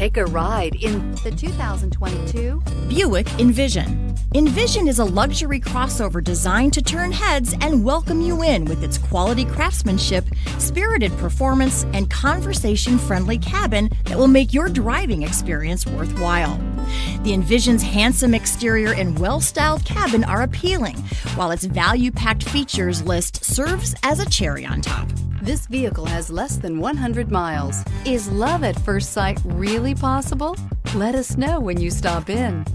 Take a ride in the 2022 Buick Envision. Envision is a luxury crossover designed to turn heads and welcome you in with its quality craftsmanship, spirited performance, and conversation-friendly cabin that will make your driving experience worthwhile. The Envision's handsome exterior and well-styled cabin are appealing, while its value-packed features list serves as a cherry on top. This vehicle has less than 100 miles. Is love at first sight really possible? Let us know when you stop in.